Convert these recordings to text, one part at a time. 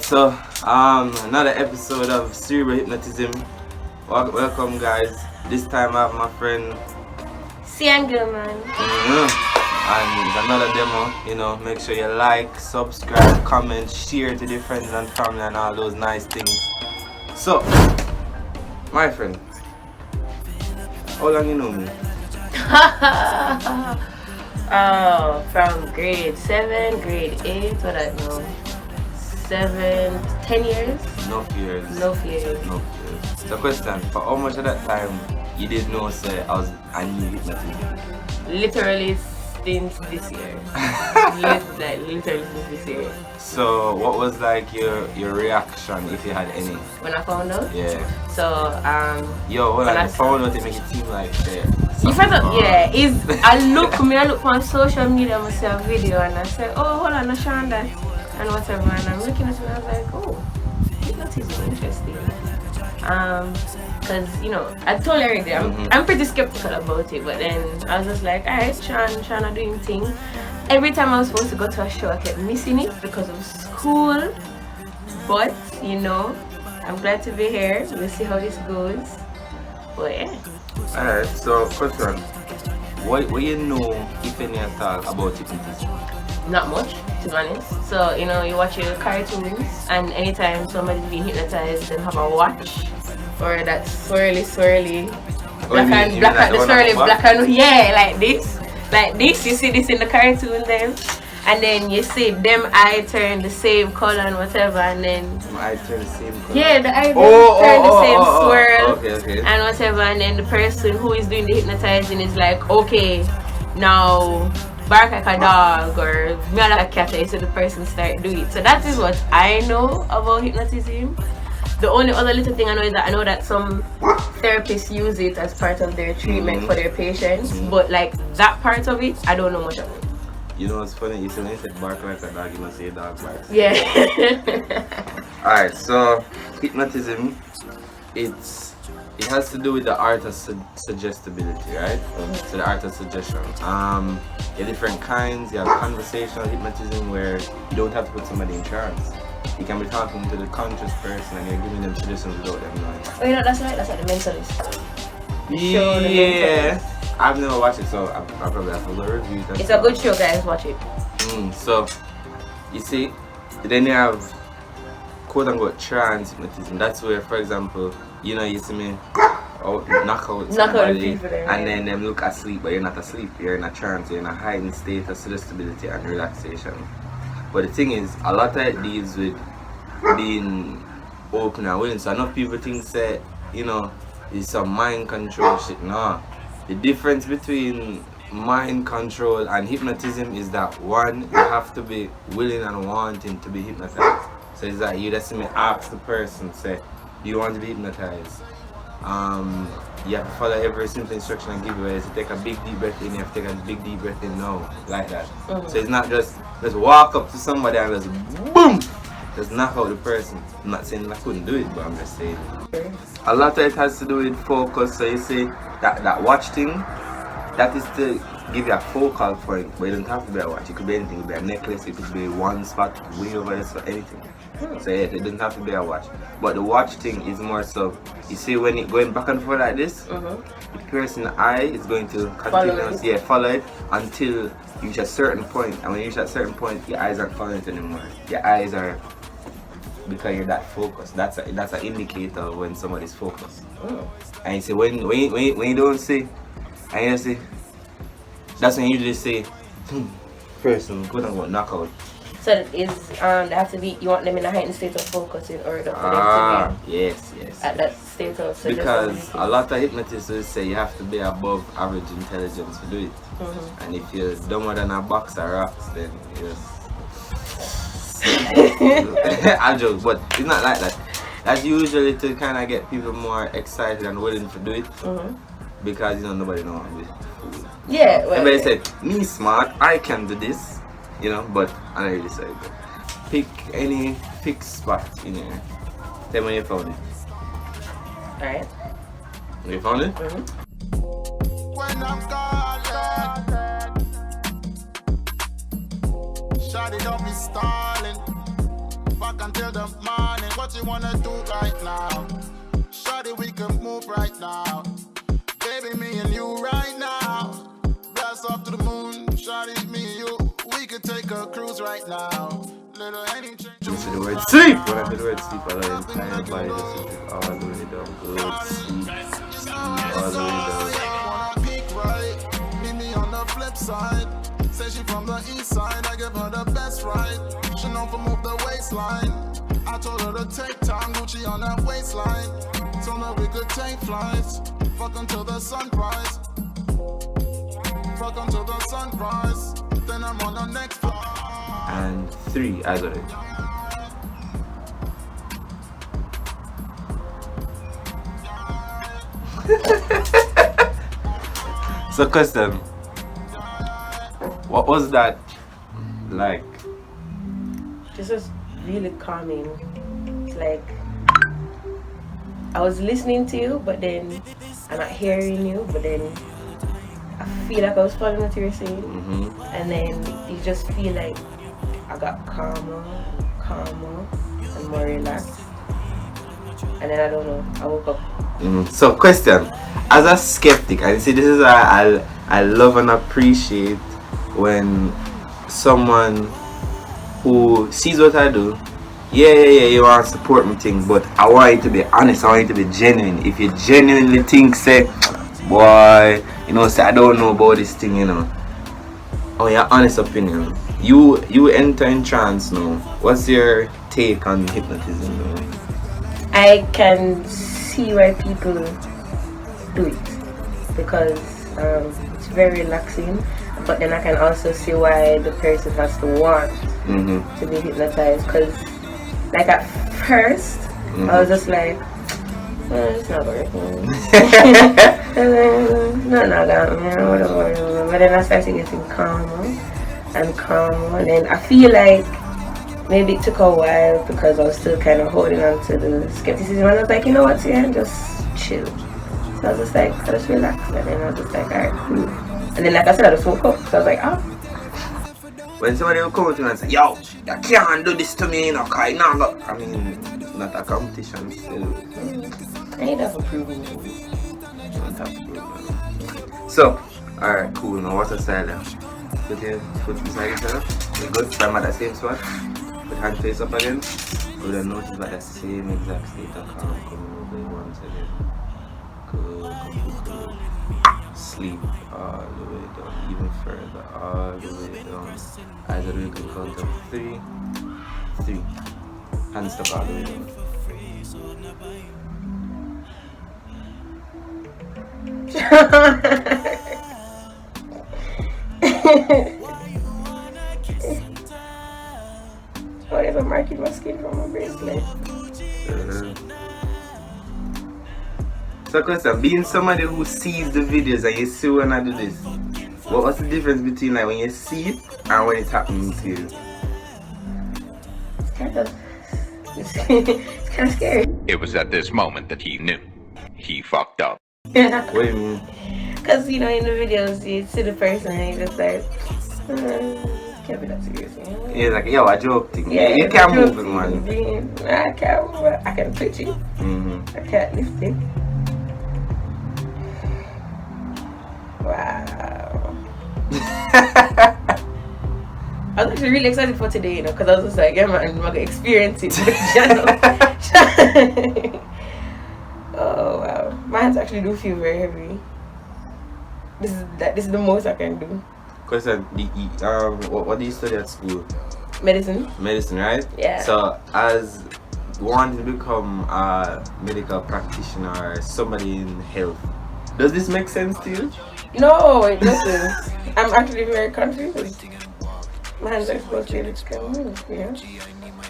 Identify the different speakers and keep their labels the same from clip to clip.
Speaker 1: So, another episode of Cerebro Hypnotism. Welcome, guys. This time I have my friend
Speaker 2: Gilman.
Speaker 1: And it's another demo. Make sure you like, subscribe, comment, share to your friends and family and all those nice things. So, my friend, how long you know me?
Speaker 2: Oh, from grade 7, grade 8, what I know. 7, 10 years?
Speaker 1: No years. So question, for how much of that time you did know say I knew hypnotism?
Speaker 2: Literally since this year. Literally since this year.
Speaker 1: So what was like your reaction if you had any?
Speaker 2: When I found out?
Speaker 1: Yeah.
Speaker 2: So
Speaker 1: when I found out it make it seem like
Speaker 2: you found out, yeah, I look on social media and I see a video and I say, oh hold on, I show that and whatever, and I'm looking at it and I was like, oh, hypnotism, interesting. Because I totally agree. I'm pretty skeptical about it, but then I was just like, alright, Shana doing thing. Every time I was supposed to go to a show, I kept missing it because of school. But I'm glad to be here. We'll see how this goes. But yeah.
Speaker 1: Alright, so question. What you know, if any at all, about hypnotism?
Speaker 2: Not much, to be honest. So, you watch your cartoons, and anytime somebody's being hypnotized, they have a watch, or that swirly, black and yeah, like this, you see this in the cartoon then, and then you see them eye turn the same color and whatever, and then
Speaker 1: eye turn the same color.
Speaker 2: Yeah, the eye turn the same swirl and whatever, and then the person who is doing the hypnotizing is like, okay, now bark like a dog or meow like a cat, so the person start doing it. So that is what I know about hypnotism. The only other little thing I know is that I know that some therapists use it as part of their treatment for their patients, but like that part of it, I don't know much about.
Speaker 1: You know what's funny? You say when you said bark like a dog, you must say dog barks.
Speaker 2: Yeah.
Speaker 1: Alright, so hypnotism, it has to do with the art of suggestibility, right? So the art of suggestion. There are different kinds. You have conversational hypnotism where you don't have to put somebody in trance. You can be talking to the conscious person and you're giving them suggestions without them knowing.
Speaker 2: Oh, that's right. That's like the Mentalist.
Speaker 1: Yeah. I've never watched it, so I probably have to go review it.
Speaker 2: It's a good show, guys. Watch it.
Speaker 1: So, you see, then you have quote-unquote trance hypnotism. That's where, for example, you see me knock out somebody and then them look asleep, but you're not asleep. You're in a trance. You're in a heightened state of suggestibility and relaxation. But the thing is, a lot of it deals with being open and willing. So enough people think that, it's some mind control shit. No. The difference between mind control and hypnotism is that one, you have to be willing and wanting to be hypnotized. So it's like you just see me ask the person, say, do you want to be hypnotized? You have to follow every simple instruction I give you. Whether it's to take a big deep breath in, you have to take a big deep breath in now, like that. So it's not just walk up to somebody and just boom, just knock out the person. I'm not saying I couldn't do it, but I'm just saying a lot of it has to do with focus. So you see that watch thing, that is to give you a focal point, but it doesn't have to be a watch. It could be anything. It could be a necklace. It could be one spot way over there, so anything. So yeah, it doesn't have to be a watch. But the watch thing is more so, you see when it going back and forth like this, the person's eye is going to continuously follow it until you reach a certain point. And when you reach a certain point, your eyes aren't following it anymore. Your eyes are, because you're that focused. That's an indicator of when somebody's focused. And you see when you don't see, and you see, that's when you usually say, person, quote unquote, knockout.
Speaker 2: So they have to be, you want them in a heightened state of focus in order for them to be
Speaker 1: yes.
Speaker 2: at that state of suggestibility.
Speaker 1: Because a lot of hypnotists will say you have to be above average intelligence to do it. And if you're dumber than a box of rocks, then you just... I joke, but it's not like that. That's usually to kind of get people more excited and willing to do it. Because nobody knows how to be fool.
Speaker 2: Yeah.
Speaker 1: Everybody said, me smart, I can do this. But I don't really say it. Pick any fixed spot in here. Tell me when you found it.
Speaker 2: Alright.
Speaker 1: You found it?
Speaker 3: When I'm calling, shawty don't be stalling. fuck until the morning. What you wanna do right now? Shawty, we can move right now. Baby, me and you right now. Blast off to the moon. Shawty, me and you. We could take a cruise right now. Little any change.
Speaker 1: You see the word sleep. When I say the word sleep, I don't entire body just sleep all the way down. Good sleep. All the way down.
Speaker 3: Wanna peek right? Meet me on the flip side. Say she from the east side. I give her the best right. She know for move the waistline. I told her to take time. Gucci on that waistline. Told her we could take flights. Fuck until the sunrise. Fuck until the sunrise. Then I'm on the next flight.
Speaker 1: And 3, I got it. So question, what was that like?
Speaker 2: This was really calming. It's like I was listening to you, but then I'm not hearing you, but then I feel like I was following what you were saying. And then you just feel like I got calmer and more relaxed. And then I don't know, I woke up.
Speaker 1: So question, as a skeptic, and see this is why I love and appreciate when someone who sees what I do, you want to support me thing, but I want you to be honest, I want you to be genuine. If you genuinely think, say, boy, you know, say I don't know about this thing, you know, or your honest opinion, you enter in trance now. What's your take on hypnotism now?
Speaker 2: I can see why people do it because it's very relaxing, but then I can also see why the person has to want to be hypnotized, because like at first I was just like, it's not working. Whatever. But then I started getting calmer and calmer, and then I feel like maybe it took a while because I was still kind of holding on to the skepticism, and I was like, you know what, just chill. So I was just like, I just relax, and then I was just like, alright, cool. And then like I said, I just woke up, so I was like, oh.
Speaker 1: When somebody will come to me and say, yo, you can't do this to me, you know, cause I mean, it's not a competition still.
Speaker 2: I need to have approval.
Speaker 1: So, alright, cool, now what's the style then? Put your foot beside each other. We're good, time at the same spot. Put hand face up again. Go and notice at the same exact state of calm. Come over once again. Good. Sleep all the way down, even further, all the way down. As we can count up 3. Hands up all the way down.
Speaker 2: Whatever marking my skin from my bracelet.
Speaker 1: So question, being somebody who sees the videos and you see when I do this, what's the difference between like when you see it and when it's happening to you?
Speaker 2: It's kind of scary.
Speaker 4: It was at this moment that he knew. He fucked up.
Speaker 1: What do you mean?
Speaker 2: Because, you know, in the videos, you see the person and you just like, can't be that serious.
Speaker 1: Yeah, like, yo, a joke thing.
Speaker 2: Yeah,
Speaker 1: you can't move it, man.
Speaker 2: I can't move it. I can touch it. I can't lift it. Wow. I was actually really excited for today, you know, because I was just like, yeah, man, I'm going to experience it. Oh, wow. My hands actually do feel very heavy. This is the most I can do.
Speaker 1: Question, what do you study at school?
Speaker 2: Medicine,
Speaker 1: right?
Speaker 2: Yeah.
Speaker 1: So, as wanting to become a medical practitioner or somebody in health, does this make sense to you?
Speaker 2: No, it doesn't. I'm actually very confused. My hands are supposed to be able to move, you know?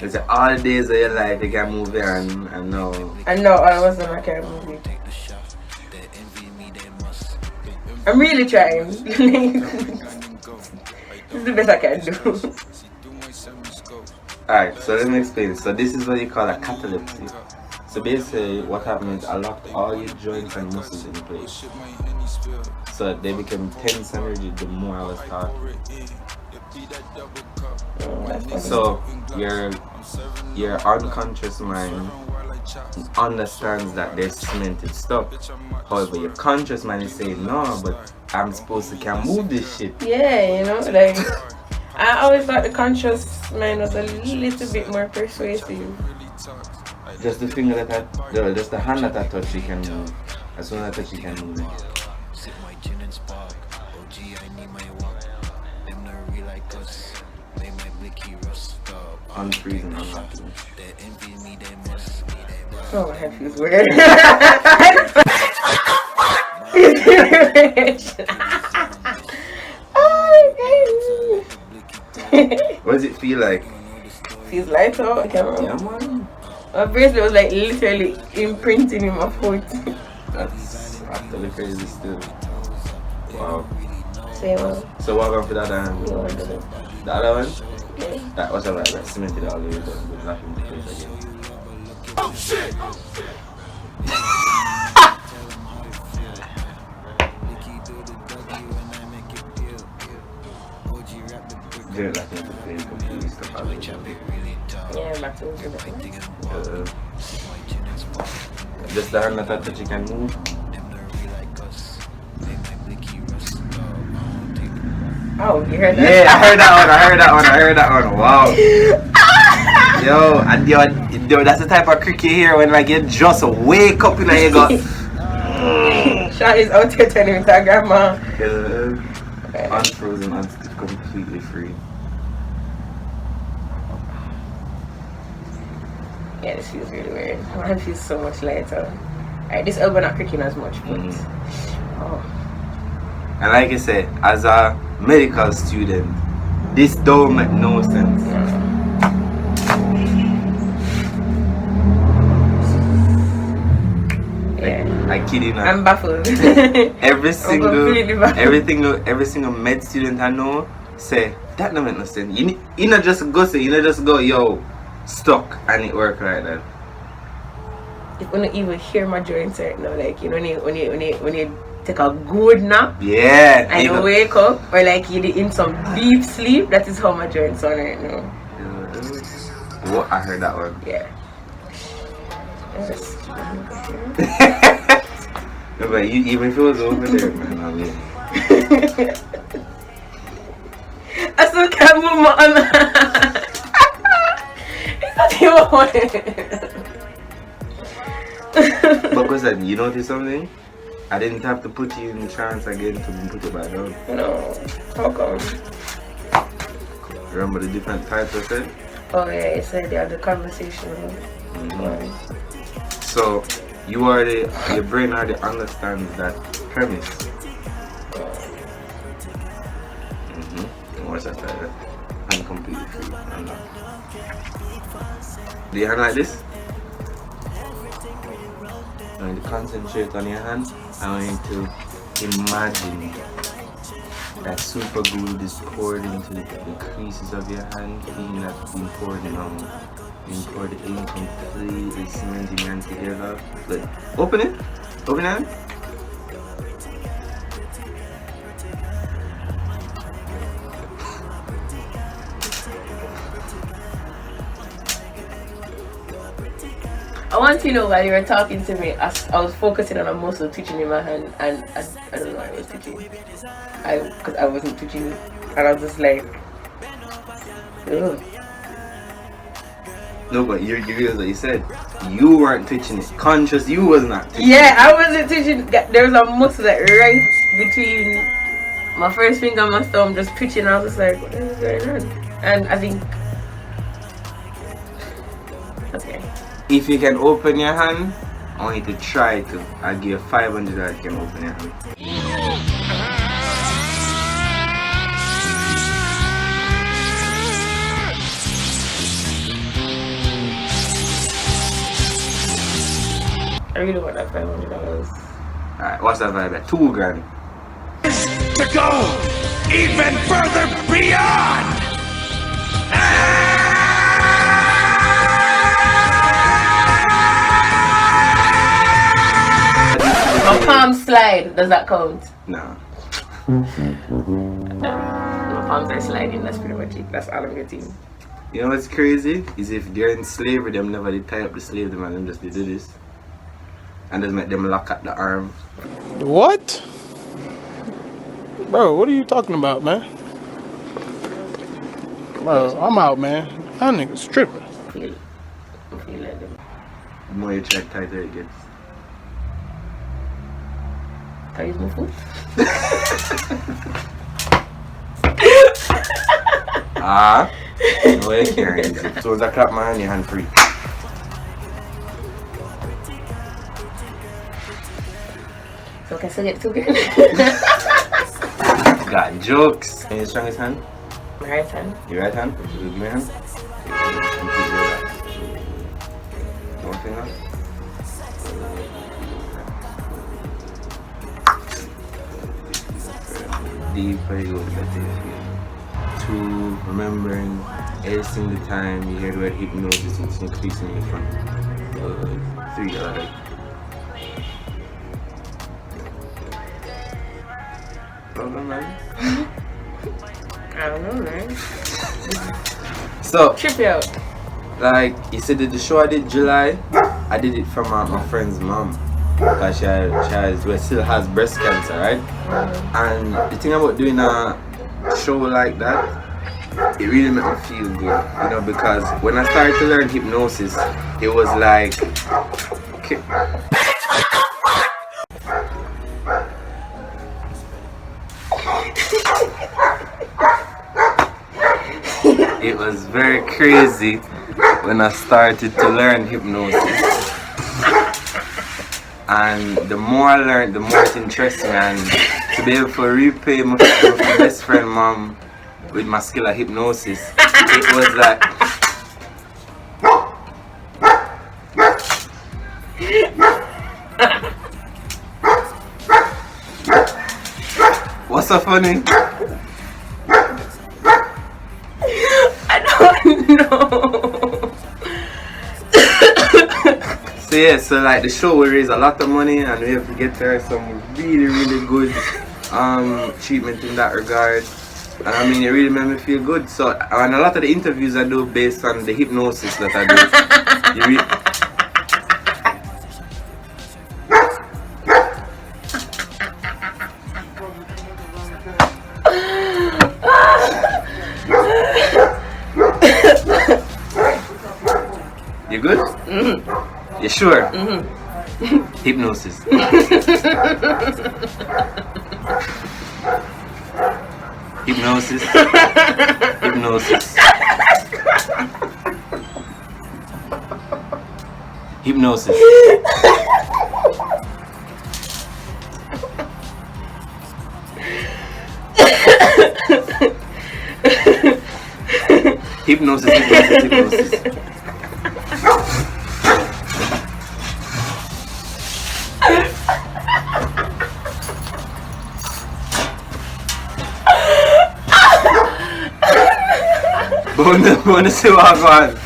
Speaker 1: It's like all the days of your life you can move here and now.
Speaker 2: And no, all of a sudden I can't move it. I'm really trying. This is the best I can do.
Speaker 1: Alright, so let me explain. So this is what you call a catalepsy. So basically what happens is I locked all your joints and muscles in place. So they became tense and rigid the more I was talking. So your unconscious mind understands that there's cemented stuff. However, your conscious mind is saying no, but I'm supposed to can move this shit.
Speaker 2: Yeah, you know, like I always thought the conscious mind was a little bit more persuasive.
Speaker 1: Just the finger that just the hand that I touch, you can move. As soon as I touch, you can move it. Unfreezing, unlocking.
Speaker 2: Oh, my head feels weird.
Speaker 1: What does it feel like?
Speaker 2: Feels lighter.
Speaker 1: Yeah, man.
Speaker 2: My bracelet was like literally imprinting in my foot.
Speaker 1: That's actually crazy still. Wow.
Speaker 2: Same one.
Speaker 1: So what about for that hand?
Speaker 2: No,
Speaker 1: The other one?
Speaker 2: okay.
Speaker 1: That was about that cemented all the way down with nothing to place again.
Speaker 3: Oh shit!
Speaker 1: Very lucky to play completely stuff out of the
Speaker 2: Yeah, back to the
Speaker 1: just the hand that I touch, you can move.
Speaker 2: Oh, you heard that?
Speaker 1: Yeah, I heard that one. Wow. Yo, that's the type of cricket here when like you just wake up and you go.
Speaker 2: Shawty's out here telling me to grandma.
Speaker 1: Unfrozen, completely free.
Speaker 2: Yeah, this feels really weird. My hand feels so much lighter. Alright, this elbow not cricking as much, but
Speaker 1: And like I said, as a medical student, this don't make no sense.
Speaker 2: Yeah.
Speaker 1: I kid you not.
Speaker 2: I'm baffled.
Speaker 1: Every single med student I know say that don't make no sense. You not just go say, you not just go, yo, stuck and it work like that.
Speaker 2: You don't even hear my joints right now, like you know when you take a good nap,
Speaker 1: yeah,
Speaker 2: and you wake up, or like you're in some deep sleep. That is how my joints are right now.
Speaker 1: What? I heard that one.
Speaker 2: Yeah.
Speaker 1: No, but you even feel over there, man. I mean,
Speaker 2: I still can't move my arm. It's not even one.
Speaker 1: Because you notice something? I didn't have to put you in trance again to put it back down.
Speaker 2: No. How come?
Speaker 1: Remember the different types I said?
Speaker 2: Oh yeah, you said they have the conversation.
Speaker 1: So your brain already understands that premise. What's that? I'm completely free. I'm not. Do you hand like this? I want you to concentrate on your hand. I want you to imagine that super glue is poured into the creases of your hand, feeling that being poured in completely cementing your hand together. Like, open it. Open it.
Speaker 2: I want to know while you were talking to me, I was focusing on a muscle twitching in my hand, and I don't know why I was twitching. Because I wasn't twitching it, and I was just like, ugh.
Speaker 1: No, but you realize what you said. You weren't twitching it. Conscious, you was not twitching.
Speaker 2: Yeah, I wasn't twitching. There was a muscle that right between my first finger and my thumb just twitching. I was just like, what is going on? And I think, okay.
Speaker 1: If you can open your hand, I want you to try to. I'll give you 500 that you can open your hand.
Speaker 2: I really want that $500.
Speaker 1: Alright, what's that vibe at? $2,000.
Speaker 3: To go even further beyond!
Speaker 2: My palm slide, does that count?
Speaker 1: No.
Speaker 2: My palms are sliding. That's pretty much it. That's all I'm getting.
Speaker 1: You know what's crazy? Is if they're in slavery, them never did tie up the slave them and them just did this. And just make them lock at the arm.
Speaker 5: What? Bro, what are you talking about, man? Bro, I'm out, man. That nigga's tripping.
Speaker 2: Feel like them.
Speaker 1: The more you try, tighter it gets.
Speaker 2: Can you use my foot?
Speaker 1: No, you can't use it. So as I clap my hand, your hand free.
Speaker 2: So can I still get two again?
Speaker 1: Got jokes. And your strongest hand?
Speaker 2: My right hand.
Speaker 1: Your right hand? Give me your hand. One finger. Deeper you go, the better you feel. 2, remembering every single time you hear the word hypnosis, it's increasing in front. 3, like. Problem, man?
Speaker 2: I don't know, man.
Speaker 1: So,
Speaker 2: Trip you out.
Speaker 1: like, you said that the show I did July, I did it for my friend's mom. Because she still has breast cancer, right? And the thing about doing a show like that, it really made me feel good, you know, because when I started to learn hypnosis, it was like, okay. It was very crazy when I started to learn hypnosis. And the more I learned, the more it interests me, and to be able to repay my best friend mom with my skill of hypnosis, it was like, what's so funny?
Speaker 2: I don't know.
Speaker 1: So yeah, so like the show will raise a lot of money, and we have to get her some really good treatment in that regard. And I mean, it really made me feel good. So, and a lot of the interviews I do based on the hypnosis that I do. You good? Mm-hmm. You sure? Mm-hmm. Hypnosis. Hypnosis. Hypnosis. Hypnosis. Hypnosis, hypnosis. Wanna see what I'm on?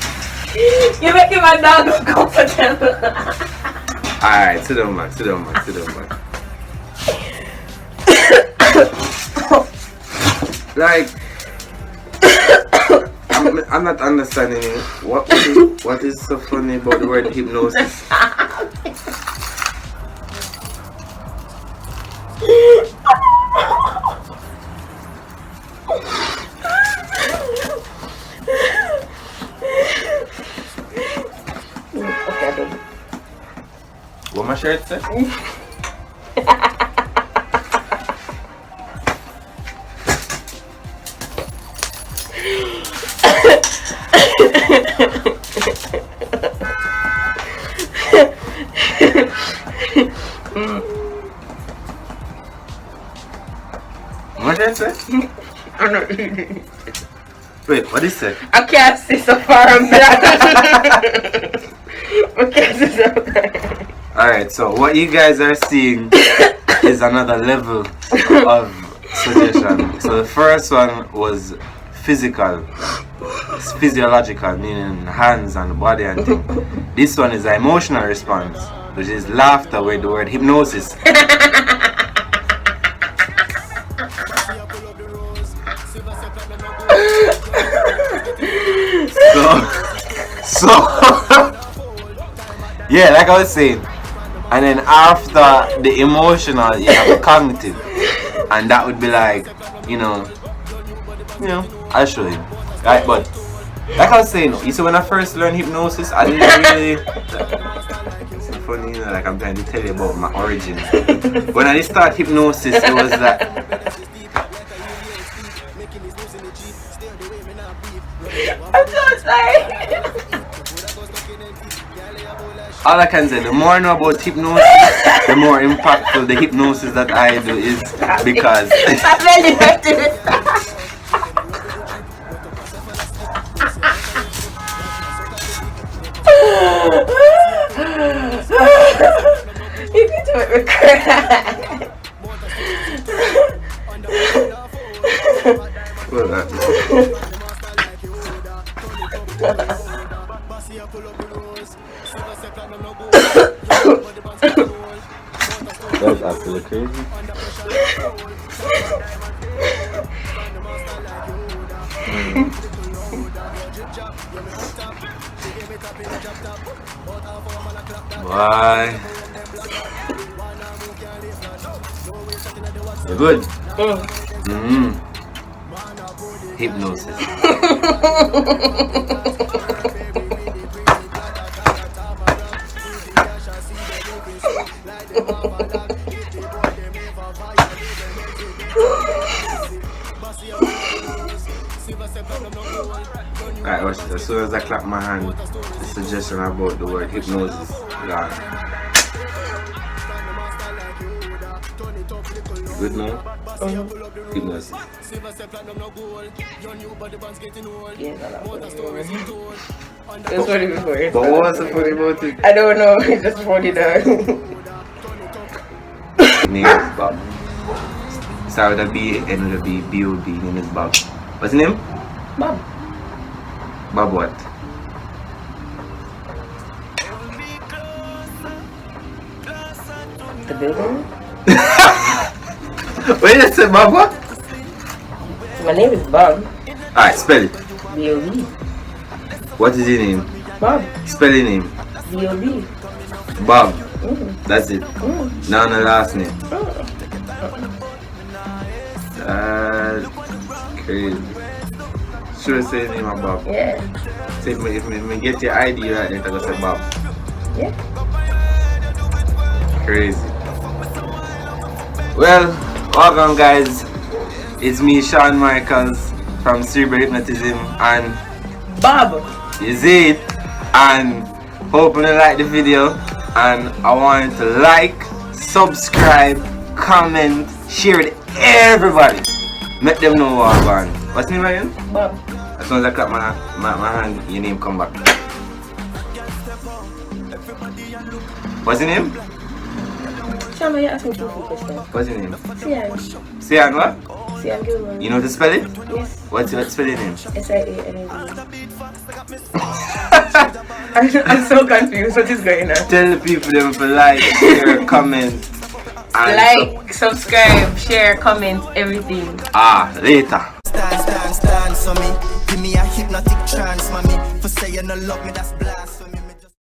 Speaker 2: You're making my dog uncomfortable.
Speaker 1: Alright, sit down, man. Like, I'm not understanding it. What is so funny about the word hypnosis? What my shirt say? What did I say?
Speaker 2: I'm not eating.
Speaker 1: Wait, what is it?
Speaker 2: I can't see so far. I can't see so far.
Speaker 1: Alright, so what you guys are seeing is another level of suggestion. So the first one was physical. It's physiological, meaning hands and body and thing. This one is an emotional response, which is laughter with the word hypnosis. So yeah, like I was saying, and then after the emotional, you have the cognitive, and that would be like, you know, I'll show you, right? But like I was saying, you see, when I first learned hypnosis, I didn't really. It's funny, you know, like I'm trying to tell you about my origin. When I start hypnosis, it was like.
Speaker 2: I'm so sorry.
Speaker 1: All I can say, the more I know about hypnosis, the more impactful the hypnosis that I do is, because
Speaker 2: I'm really hurt to this. You need to make me cry.
Speaker 1: That's absolutely crazy. Why? You're good. Hypnosis. Alright, watch this. As soon as I clap my hand, the suggestion about the word hypnosis gone. Good now? Hypnosis.
Speaker 2: Yes, I know. It was funny before.
Speaker 1: But what was so funny about it?
Speaker 2: I don't know, it's just funny though.
Speaker 1: Name is Bob. Start with a B, end with a B, B-O-B, name is Bob. What's his name?
Speaker 2: Bob.
Speaker 1: Bob what?
Speaker 2: The building?
Speaker 1: What did you say, Bob what?
Speaker 2: My name is Bob.
Speaker 1: Alright, spell it.
Speaker 2: B-O-B.
Speaker 1: What is your name?
Speaker 2: Bob.
Speaker 1: Spell your name.
Speaker 2: B-O-B.
Speaker 1: Bob. That's it. No, no last name. That's crazy. Should I say the name of Bob?
Speaker 2: Yeah.
Speaker 1: So if me get your ID right, then I go say Bob.
Speaker 2: Yeah.
Speaker 1: Crazy. Well, welcome guys. It's me, Sean Michaels from Cerebro Hypnotism, and
Speaker 2: Bob.
Speaker 1: is it? And hope you like the video, and I want you to like, subscribe, comment, share with everybody. Make them know what I'm going. What's your name again?
Speaker 2: Bob.
Speaker 1: As soon as I clap my hand, your name come back. What's your name?
Speaker 2: Shama, you asked me two questions.
Speaker 1: What's your name?
Speaker 2: Sian.
Speaker 1: Sian what?
Speaker 2: Sian Gilman.
Speaker 1: You know to spell it?
Speaker 2: Yes.
Speaker 1: What's your spell your name?
Speaker 2: S-I-A-N-A-D. I'm so confused. What is going on?
Speaker 1: Tell the people them to like, share, comment. And
Speaker 2: Like, subscribe, share, comment, everything.
Speaker 1: Later.
Speaker 6: Stand, so me. Give me a hypnotic trance, mommy. For say you no love me, that's blasphemy.